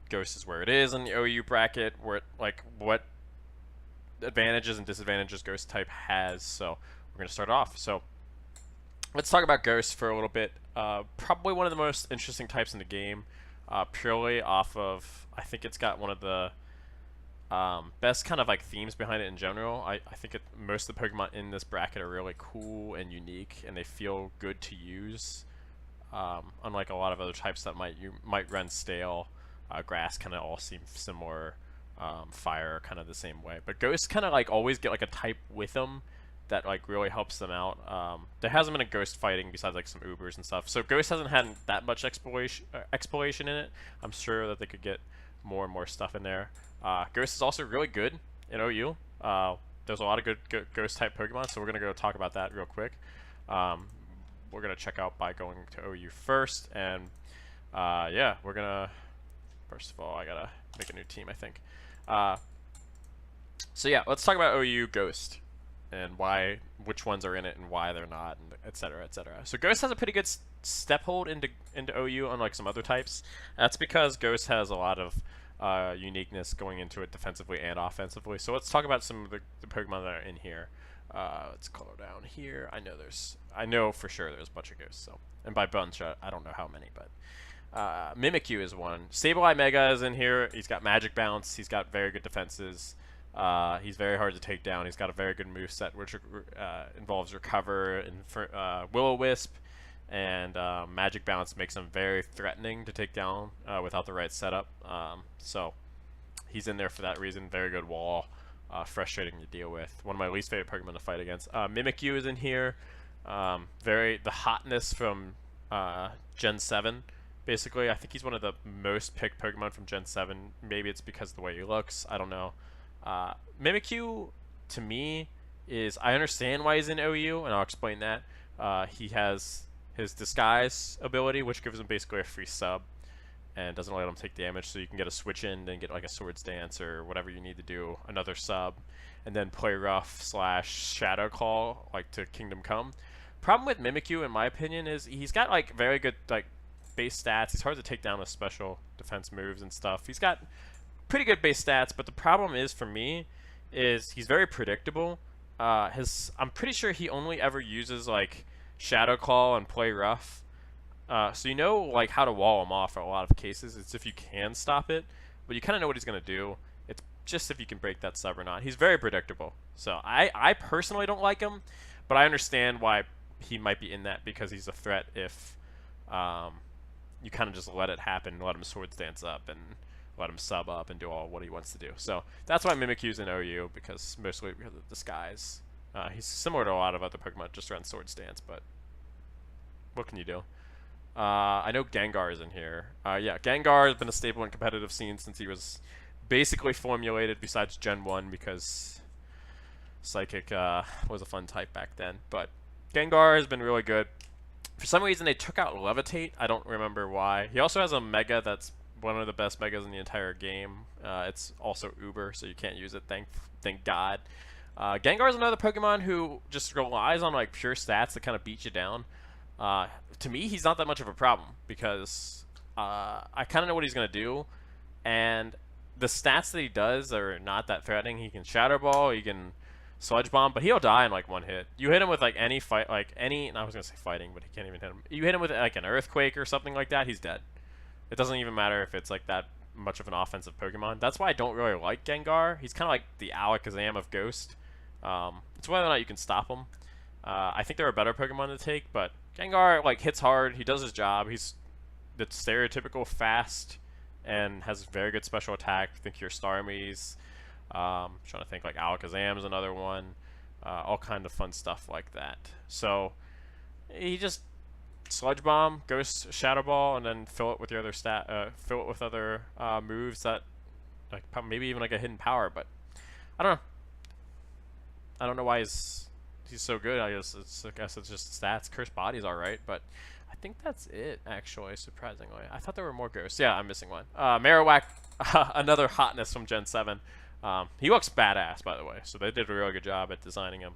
Ghost is where it is in the OU bracket, where like what advantages and disadvantages Ghost type has. So we're gonna start off. So let's talk about Ghost for a little bit. Probably one of the most interesting types in the game, purely off of I think it's got one of the best kind of like themes behind it in general. I think most of the Pokemon in this bracket are really cool and unique, and they feel good to use. Unlike a lot of other types that might run stale, grass kind of all seem similar. Fire kind of the same way, but ghosts kind of like always get like a type with them that like really helps them out. There hasn't been a ghost fighting besides like some Ubers and stuff, so ghost hasn't had that much exploration in it. I'm sure that they could get more and more stuff in there. Ghost is also really good in OU. There's a lot of good ghost type Pokemon, so we're gonna go talk about that real quick. We're gonna check out by going to OU first, and yeah, we're gonna. First of all, I gotta make a new team, I think. So yeah, let's talk about OU Ghost and which ones are in it and why they're not, and etc. etc. So Ghost has a pretty good step hold into OU, unlike some other types. That's because Ghost has a lot of uniqueness going into it defensively and offensively. So let's talk about some of the Pokemon that are in here. Let's color down here. I know for sure there's a bunch of Ghosts. So, and by bunch, I don't know how many, but Mimikyu is one. Sableye Mega is in here. He's got Magic Bounce. He's got very good defenses. He's very hard to take down. He's got a very good moveset, which involves Recover and Will-O-Wisp. And Magic Bounce makes him very threatening to take down without the right setup. So he's in there for that reason. Very good wall. Frustrating to deal with. One of my least favorite Pokemon to fight against. Mimikyu is in here. The hotness from Gen 7. Basically, I think he's one of the most picked Pokemon from Gen 7. Maybe it's because of the way he looks. I don't know. Mimikyu, to me, I understand why he's in OU, and I'll explain that. He has his Disguise ability, which gives him basically a free sub, and doesn't let him take damage, so you can get a switch in and get like a Swords Dance or whatever you need to do, another sub, and then play rough / Shadow Call, like to Kingdom Come. Problem with Mimikyu, in my opinion, is he's got like very good like base stats. He's hard to take down with special defense moves and stuff. He's got pretty good base stats, but the problem is for me is he's very predictable. I'm pretty sure he only ever uses like Shadow Claw and play rough. So you know like how to wall him off in a lot of cases. It's if you can stop it, but you kind of know what he's gonna do. It's just if you can break that sub or not. He's very predictable. So I personally don't like him, but I understand why he might be in that, because he's a threat if you kind of just let it happen, let him Swords Dance up and let him sub up and do all what he wants to do. So that's why Mimikyu's in OU, mostly because of Disguise. He's similar to a lot of other Pokemon, just around Swords Dance, but what can you do? I know Gengar is in here. Yeah, Gengar has been a staple in competitive scenes since he was basically formulated, besides Gen 1, because Psychic was a fun type back then. But Gengar has been really good. For some reason, they took out Levitate. I don't remember why. He also has a Mega that's one of the best Megas in the entire game. It's also Uber, so you can't use it, thank God. Gengar is another Pokemon who just relies on like pure stats to kind of beat you down. To me, he's not that much of a problem, because I kind of know what he's going to do, and the stats that he does are not that threatening. He can Shadow Ball, he can Sludge Bomb, but he'll die in like one hit. You hit him with like any fight, I was going to say fighting, but he can't even hit him. You hit him with like an Earthquake or something like that, he's dead. It doesn't even matter if it's like that much of an offensive Pokemon. That's why I don't really like Gengar. He's kind of like the Alakazam of Ghost. It's whether or not you can stop him. I think there are better Pokemon to take, but Gengar like hits hard. He does his job. He's the stereotypical fast and has very good special attack. Think your Starmie's. Trying to think, like Alakazam is another one. All kind of fun stuff like that. So he just Sludge Bomb, Ghost Shadow Ball, and then fill it with your other fill it with other moves that like maybe even like a hidden power. But I don't know. I don't know why he's so good. I guess it's just stats. Cursed Body's alright, but I think that's it, actually, surprisingly. I thought there were more ghosts. Yeah, I'm missing one. Marowak, another hotness from Gen 7. He looks badass, by the way, so they did a really good job at designing him.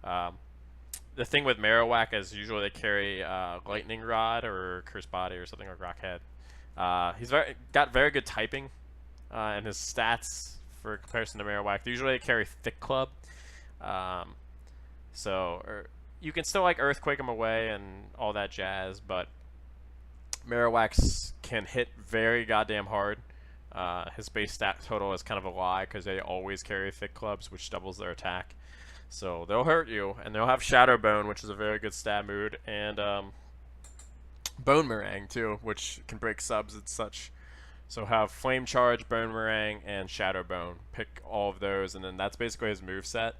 The thing with Marowak is usually they carry Lightning Rod or Cursed Body or something like Rock Head. He's got very good typing, and his stats for comparison to Marowak. They usually carry Thick Club, um, you can still like Earthquake him away and all that jazz, but Marowaks can hit very goddamn hard. His base stat total is kind of a lie because they always carry Thick Clubs, which doubles their attack. So they'll hurt you, and they'll have Shadow Bone, which is a very good stat mood, and Bone Meringue too, which can break subs and such. So have Flame Charge, Bone Meringue, and Shadow Bone. Pick all of those, and then that's basically his moveset.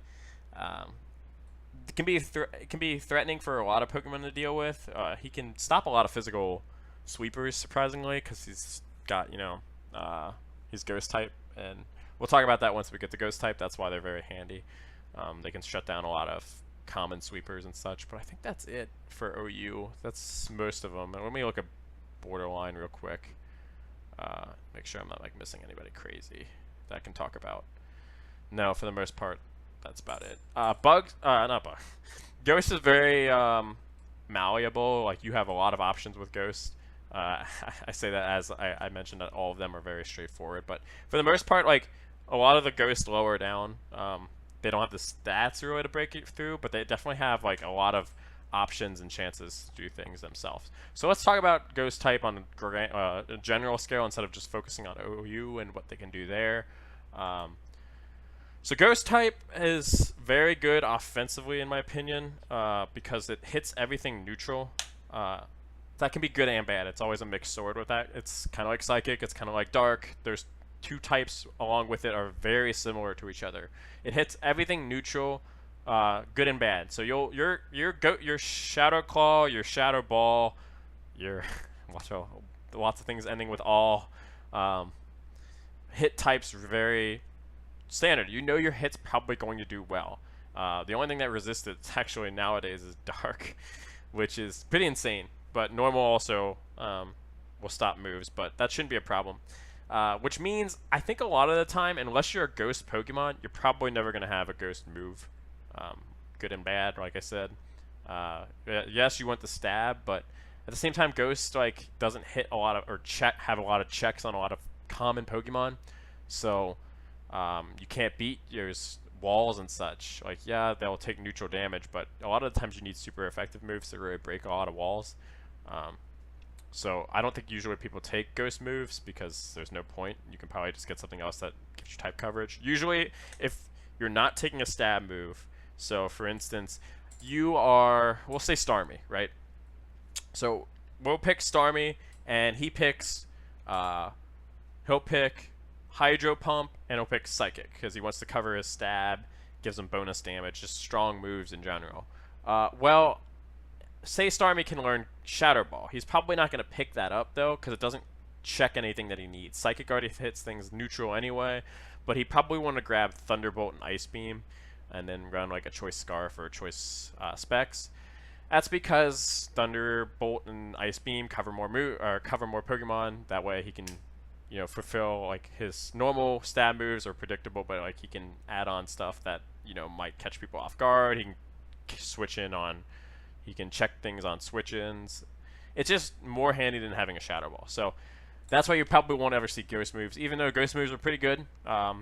It can be threatening for a lot of Pokemon to deal with. He can stop a lot of physical sweepers, surprisingly, because he's got, he's Ghost type, and we'll talk about that once we get to Ghost type. That's why they're very handy. They can shut down a lot of common sweepers and such, but I think that's it for OU. That's most of them. And let me look at Borderline real quick. Make sure I'm not like missing anybody crazy that I can talk about. No, for the most part, that's about it. Not Bug. Ghost is very malleable. Like, you have a lot of options with Ghost. I say that as I mentioned that all of them are very straightforward, but for the most part, like, a lot of the Ghosts lower down, they don't have the stats really to break it through, but they definitely have like a lot of options and chances to do things themselves. So let's talk about Ghost type on a general scale instead of just focusing on OU and what they can do there. So Ghost type is very good offensively, in my opinion, because it hits everything neutral. That can be good and bad. It's always a mixed sword with that. It's kind of like Psychic. It's kind of like Dark. There's two types along with it are very similar to each other. It hits everything neutral, good and bad. So your Shadow Claw, your Shadow Ball, your lots of things ending with all. Hit types are very standard. You know your hit's probably going to do well. The only thing that resists it actually nowadays is Dark, which is pretty insane. But normal also will stop moves, but that shouldn't be a problem. Which means I think a lot of the time, unless you're a Ghost Pokemon, you're probably never going to have a Ghost move. Good and bad, like I said. Yes, you want the stab, but at the same time, Ghost like doesn't hit a lot of have a lot of checks on a lot of common Pokemon, so you can't beat your walls and such. Like, yeah, they'll take neutral damage, but a lot of the times you need super effective moves to really break a lot of walls. So I don't think usually people take Ghost moves because there's no point. You can probably just get something else that gives you type coverage. Usually, if you're not taking a stab move, so for instance, we'll say Starmie, right? So we'll pick Starmie, and he'll pick Hydro Pump, and he'll pick Psychic because he wants to cover his stab, gives him bonus damage, just strong moves in general. Well, say Starmie can learn Shadow Ball. He's probably not going to pick that up, though, because it doesn't check anything that he needs. Psychic already hits things neutral anyway, but he probably want to grab Thunderbolt and Ice Beam and then run like a Choice Scarf or a Choice Specs. That's because Thunderbolt and Ice Beam cover more Pokemon. That way he can, fulfill like his normal stab moves are predictable, but like he can add on stuff that might catch people off guard. He can switch in on. He can check things on switch-ins. It's just more handy than having a Shadow Ball. So that's why you probably won't ever see Ghost moves. Even though Ghost moves are pretty good,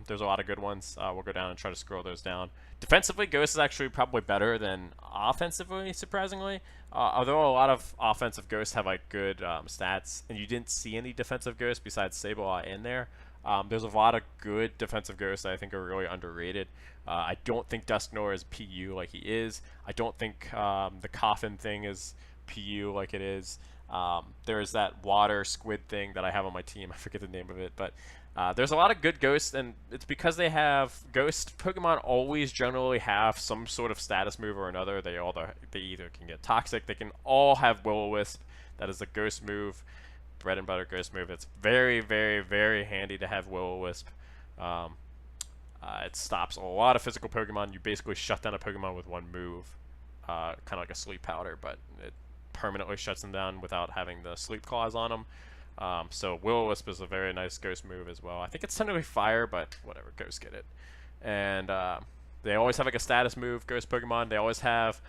there's a lot of good ones. We'll go down and try to scroll those down. Defensively, Ghost is actually probably better than offensively, surprisingly. Although a lot of offensive Ghosts have like good stats, and you didn't see any defensive Ghosts besides Sableye in there. There's a lot of good defensive Ghosts that I think are really underrated. I don't think Dusknoir is PU like he is. I don't think the Coffin thing is PU like it is. There's that water squid thing that I have on my team. I forget the name of it, but there's a lot of good Ghosts, and it's because they have Ghost Pokemon always generally have some sort of status move or another. They either can get Toxic. They can all have Will-O-Wisp. That is a Ghost move. Bread and butter Ghost move. It's very, very, very handy to have Will-O-Wisp. It stops a lot of physical Pokemon. You basically shut down a Pokemon with one move, kind of like a Sleep Powder, but it permanently shuts them down without having the Sleep Claws on them. So Will-O-Wisp is a very nice Ghost move as well. I think it's technically Fire, but whatever, Ghosts get it. And they always have like a status move, Ghost Pokemon. They always have,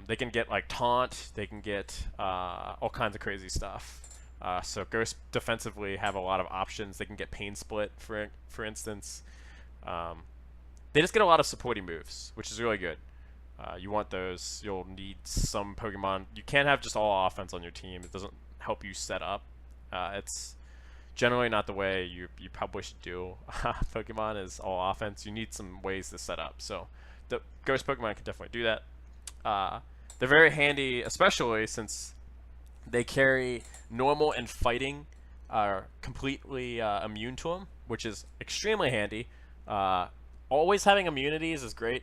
they can get like Taunt. They can get all kinds of crazy stuff. So Ghosts defensively have a lot of options. They can get Pain Split, for instance. They just get a lot of supporting moves, which is really good. You want those. You'll need some Pokemon. You can't have just all offense on your team. It doesn't help you set up. It's generally not the way you probably should do Pokemon is all offense. You need some ways to set up. So the Ghost Pokemon can definitely do that. They're very handy, especially since they carry normal and fighting are completely immune to them, which is extremely handy. Always having immunities is great.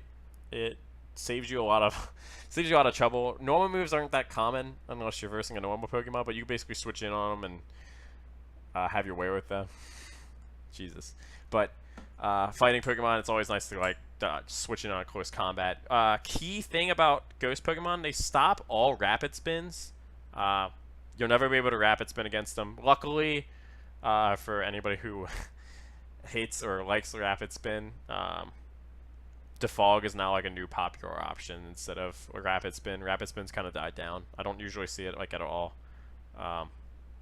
It saves you a lot of trouble. Normal moves aren't that common unless you're versing a normal Pokemon, but you can basically switch in on them and have your way with them. Jesus. But fighting Pokemon, it's always nice to like switch in on a close combat. Key thing about Ghost Pokemon, they stop all rapid spins. You'll never be able to rapid spin against them. Luckily, for anybody who hates or likes the rapid spin, Defog is now like a new popular option instead of a rapid spin. Rapid spin's kind of died down. I don't usually see it like at all.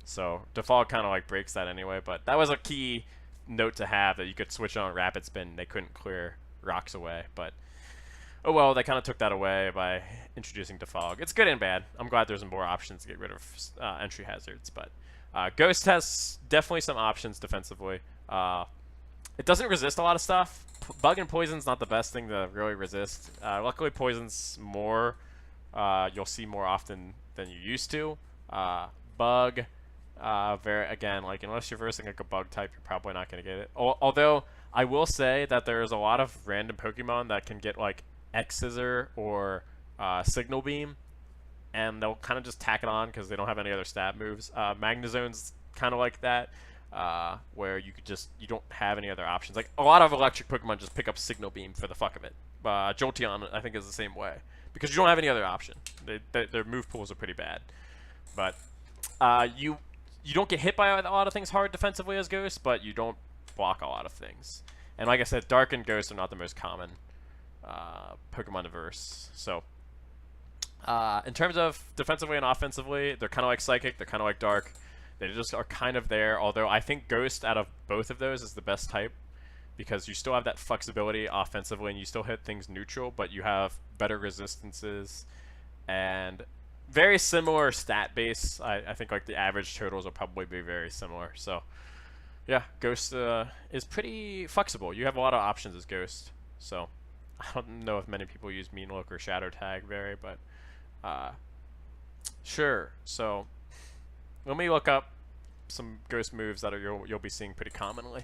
So Defog kind of like breaks that anyway, but that was a key note to have, that you could switch on rapid spin. They couldn't clear rocks away, but oh well, they kind of took that away by introducing Defog. It's good and bad. I'm glad there's more options to get rid of entry hazards, but Ghost has definitely some options defensively. It doesn't resist a lot of stuff. Bug and Poison's not the best thing to really resist. Luckily, Poison's more, you'll see more often than you used to. Bug, again, like unless you're versing like a bug type, you're probably not going to get it. Although I will say that there's a lot of random Pokemon that can get like X-Scissor or Signal Beam, and they'll kind of just tack it on because they don't have any other stab moves. Magnezone's kind of like that, where you don't have any other options. Like a lot of electric Pokemon just pick up Signal Beam for the fuck of it. Jolteon, I think, is the same way because you don't have any other option. Their move pools are pretty bad, but you don't get hit by a lot of things hard defensively as Ghost, but you don't block a lot of things. And like I said, Dark and Ghost are not the most common Pokemon to verse. So in terms of defensively and offensively, they're kind of like Psychic, they're kind of like Dark. They just are kind of there, although I think Ghost out of both of those is the best type because you still have that flexibility offensively and you still hit things neutral, but you have better resistances and very similar stat base. I think like the average totals will probably be very similar. So yeah, Ghost is pretty flexible. You have a lot of options as Ghost. So I don't know if many people use Mean Look or Shadow Tag but sure. So let me look up some Ghost moves that you'll be seeing pretty commonly,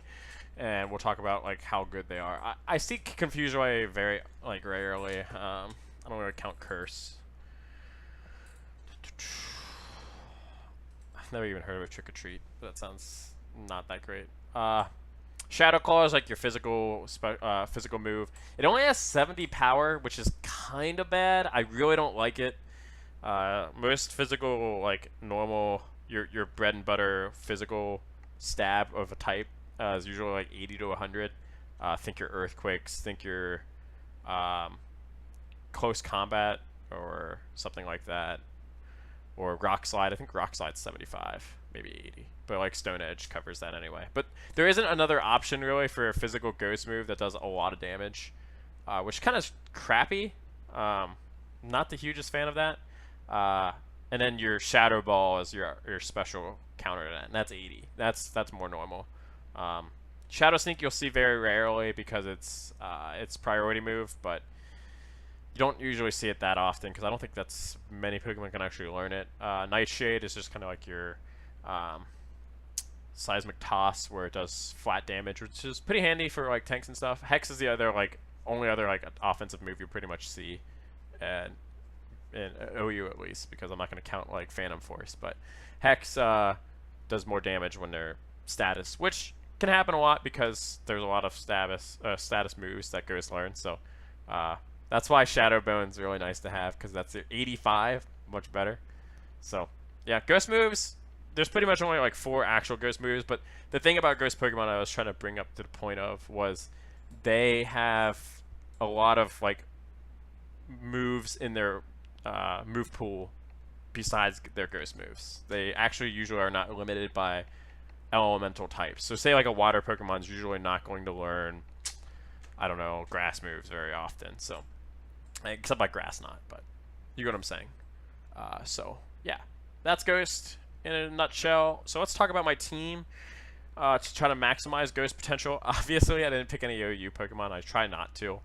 and we'll talk about like how good they are. I see Confuse Ray very like rarely. I don't really count Curse. I've never even heard of Trick or Treat, but that sounds not that great. Shadow Claw is like your physical move. It only has 70 power, which is kind of bad. I really don't like it. Most physical, like normal, your bread and butter physical stab of a type is usually like 80 to 100. Think your Earthquakes, think your Close Combat or something like that. Or Rock Slide. I think Rock Slide's 75, maybe 80. But like Stone Edge covers that anyway. But there isn't another option really for a physical Ghost move that does a lot of damage, which kind of crappy. Not the hugest fan of that. And then your Shadow Ball is your special counter to that, and that's 80. That's more normal. Shadow Sneak you'll see very rarely because it's priority move, but you don't usually see it that often because I don't think that's many Pokemon can actually learn it. Nightshade is just kind of like your Seismic Toss where it does flat damage, which is pretty handy for like tanks and stuff. Hex is the other only other offensive move you pretty much see, and in OU at least, because I'm not going to count like Phantom Force, but Hex does more damage when they're status, which can happen a lot because there's a lot of status moves that Ghost learns. So that's why Shadow Bone's really nice to have because that's 85, much better. So yeah, Ghost moves. There's pretty much only like 4 actual Ghost moves, but the thing about Ghost Pokemon I was trying to bring up to the point of was they have a lot of like moves in their move pool besides their ghost moves. They actually usually are not limited by elemental types. So say like a water Pokemon's usually not going to learn, I don't know, grass moves very often. So except by grass knot, but you get what I'm saying. So yeah, that's Ghost in a nutshell. So let's talk about my team to try to maximize Ghost potential. Obviously, I didn't pick any OU Pokemon. I try not to.